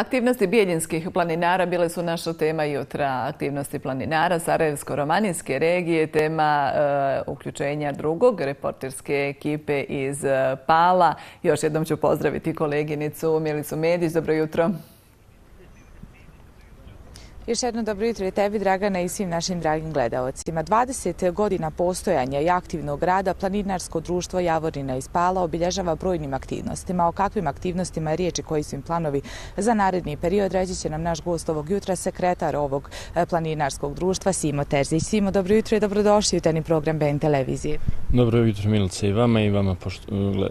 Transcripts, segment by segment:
Aktivnosti bijeljinskih planinara bile su naša tema jutra. Aktivnosti planinara Sarajevsko-romanijske regije, tema uključenja drugog reporterske ekipe iz Pala. Još jednom ću pozdraviti koleginicu Milicu Medić. Dobro jutro. Još jedno dobro jutro i tebi, Dragana, i svim našim dragim gledaocima. 20 godina postojanja i aktivnog rada Planinarsko društvo Javorina iz Pala obilježava brojnim aktivnostima. O kakvim aktivnostima je riječ i koji su im planovi za naredni period reći će nam naš gost ovog jutra, sekretar ovog planinarskog društva, Simo Terzić. Simo, dobro jutro i dobrodošli u jutarnji program BN televizije. Dobro jutro, Milice, i vama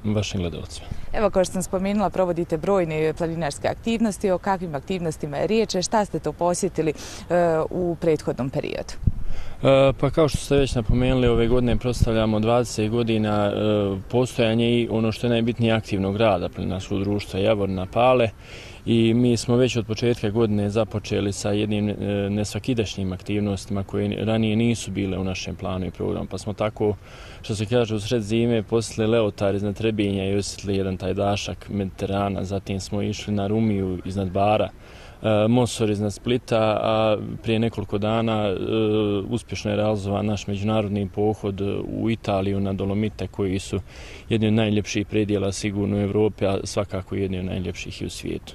vašim gledaocima. Evo, kao što sam spomenula, provodite brojne planinarske aktivnosti. O kakvim aktivnostima je riječ? Šta ste to posjetili u prethodnom periodu? Pa kao što ste već napomenuli, ove godine proslavljamo 20 godina postojanje i ono što je najbitnije aktivnog rada Planinarskog društva Javorina Pale. I mi smo već od početka godine započeli sa jednim nesvakidašnjim aktivnostima koje ranije nisu bile u našem planu i programu. Pa smo tako, što se kaže, u sred zime posjetili Leotar iznad Trebinja i osjetili jedan taj dašak Mediterana. Zatim smo išli na Rumiju iznad Bara, Mosor iznad Splita, a prije nekoliko dana uspješno je realizovan naš međunarodni pohod u Italiju na Dolomite, koji su jedni od najljepših predjela sigurno u Evropi, a svakako jedni od najljepših i u svijetu.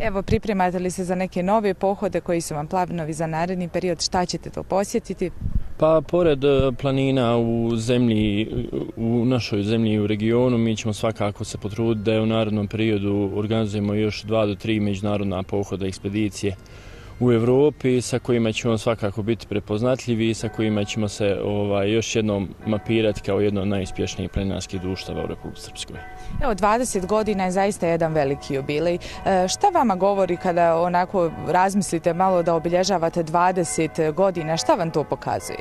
Evo, pripremate li se za neke nove pohode koji su vam planovi za naredni period? Šta ćete to posjetiti? Pa, pored planina u zemlji, u našoj zemlji i u regionu, mi ćemo svakako se potruditi da u narednom periodu organizujemo još 2 do 3 međunarodna pohoda ekspedicije u Evropi, sa kojima ćemo svakako biti prepoznatljivi i sa kojima ćemo se još jednom mapirati kao jedno od najuspješnijih planinarskih društava u Republici Srpskoj. Evo, 20 godina je zaista jedan veliki jubilej. Šta vama govori kada onako razmislite malo da obilježavate 20 godina? Šta vam to pokazuje?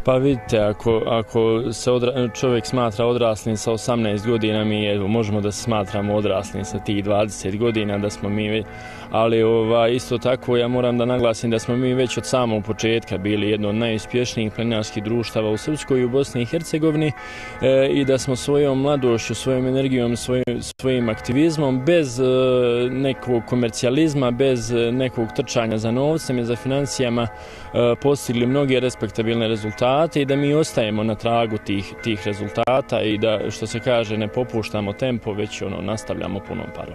Pa vidite, ako se čovjek smatra odraslim sa 18 godina, mi možemo da se smatramo odraslim sa tih 20 godina, da smo mi, ali isto tako ja moram da naglasim da smo mi već od samog početka bili jedno od najuspješnijih planinarskih društava u Srpskoj i u Bosni i Hercegovini i da smo svojom mladošću, svojom energijom, svojim aktivizmom, bez nekog komercijalizma, bez nekog trčanja za novcem i za financijama postigli mnoge respektabilne rezultate i da mi ostajemo na tragu tih rezultata i da, što se kaže, ne popuštamo tempo, već nastavljamo punom parom.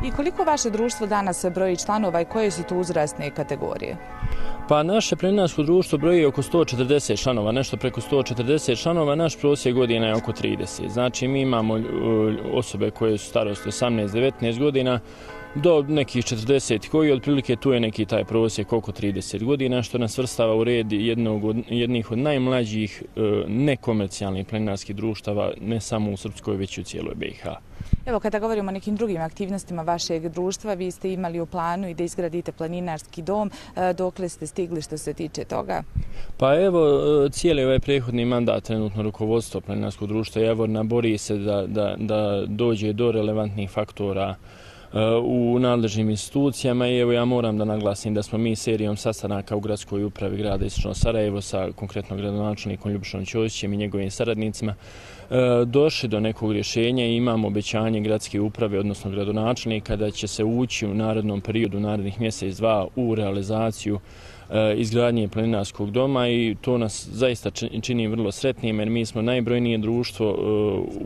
I koliko vaše društvo danas broji članova i koje su to uzrasne kategorije? Pa naše planinarsko društvo broji oko 140 članova, nešto preko 140 članova, naš prosjek godina je oko 30. Znači mi imamo osobe koje su starosti 18-19 godina, do nekih 40 koji otprilike tu je neki taj prosjek oko 30 godina, što nas svrstava u red jednih od najmlađih nekomercijalnih planinarskih društava, ne samo u Srpskoj, već i u cijeloj BiH. Evo, kada govorimo o nekim drugim aktivnostima vašeg društva, vi ste imali u planu i da izgradite planinarski dom. Dokle ste stigli što se tiče toga? Pa evo, cijeli ovaj prethodni mandat trenutno rukovodstvo Planinarskog društva Javorina bori se da dođe do relevantnih faktora u nadležnim institucijama i evo ja moram da naglasim da smo mi serijom sastanaka u gradskoj upravi grada Istočno Sarajevo sa konkretno gradonačelnikom Ljubišom Ćosićem i njegovim saradnicima došli do nekog rješenja i imamo obećanje gradske uprave, odnosno gradonačelnika, da će se ući u narednom periodu, narednih mjesec, 2, u realizaciju izgradnje planinarskog doma i to nas zaista čini vrlo sretnim jer mi smo najbrojnije društvo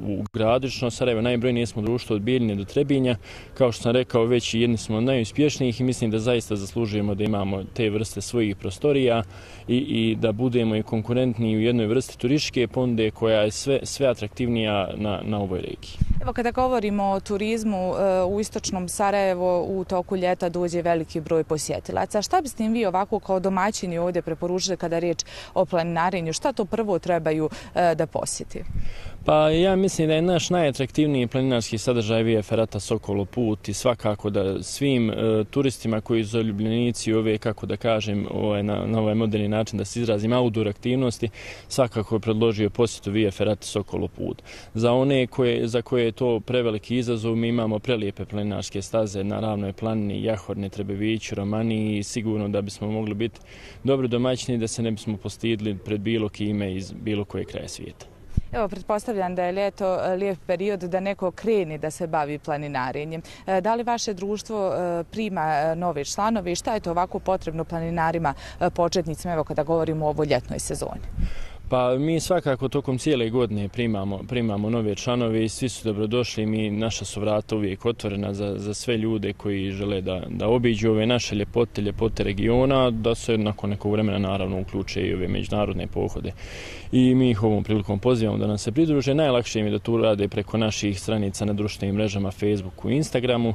u gradu Istočno Sarajevo, najbrojnije smo društvo od Bijeljine do Trebinja. Kao što sam rekao, već jedni smo od najuspješnijih i mislim da zaista zaslužujemo da imamo te vrste svojih prostorija i da budemo i konkurentni u jednoj vrsti turističke ponude koja je sve atraktivnija na ovoj regiji. Evo, kada govorimo o turizmu u Istočnom Sarajevo, u toku ljeta dođe veliki broj posjetilaca. Šta biste im vi ovako kao domaćini ovdje preporučili kada je riječ o planinarenju? Šta to prvo trebaju da posjeti? Pa ja mislim da je naš najatraktivniji planinarski sadržaj Via Ferrata Sokolo put i svakako da svim turistima koji su zaljubljenici ove, kako da kažem, na ovaj moderni način da se izrazim, outdoor aktivnosti, svakako je predložio posjetu Via Ferrata Sokolo put. Za one za koje je to preveliki izazov, mi imamo prelijepe planinarske staze na Ravnoj planini, Jahorne, Trebeviću, Romaniji i sigurno da bismo mogli biti dobri domaćini da se ne bismo postidili pred bilo kime iz bilo koje kraja svijeta. Evo, pretpostavljam da je ljeto lijep period da neko kreni da se bavi planinarenjem. Da li vaše društvo prima nove članove i šta je to ovako potrebno planinarima početnicima, evo kada govorimo o ovoj ljetnoj sezoni? Pa mi svakako tokom cijele godine primamo nove članove i svi su dobrodošli. Naša su vrata uvijek otvorena za sve ljude koji žele da obiđu ove naše ljepote regiona, da se nakon nekog vremena naravno uključe i ove međunarodne pohode. I mi ih ovom prilikom pozivamo da nam se pridruže. Najlakše im je da to rade preko naših stranica na društvenim mrežama, Facebooku i Instagramu.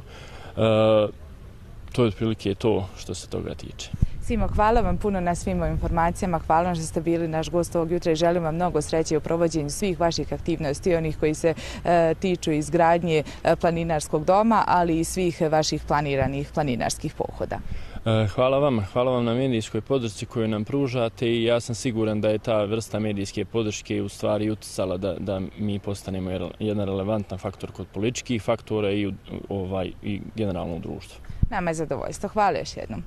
To je otprilike to što se toga tiče. Simo, hvala vam puno na svim informacijama, hvala vam što ste bili naš gost ovog jutra i želim vam mnogo sreće u provođenju svih vaših aktivnosti, onih koji se tiču izgradnje planinarskog doma, ali i svih vaših planiranih planinarskih pohoda. Hvala vam na medijskoj podršci koju nam pružate i ja sam siguran da je ta vrsta medijske podrške u stvari uticala da mi postanemo jedan relevantan faktor kod političkih faktora i generalno u društvu. Nama je zadovoljstvo. Hvala još jednom.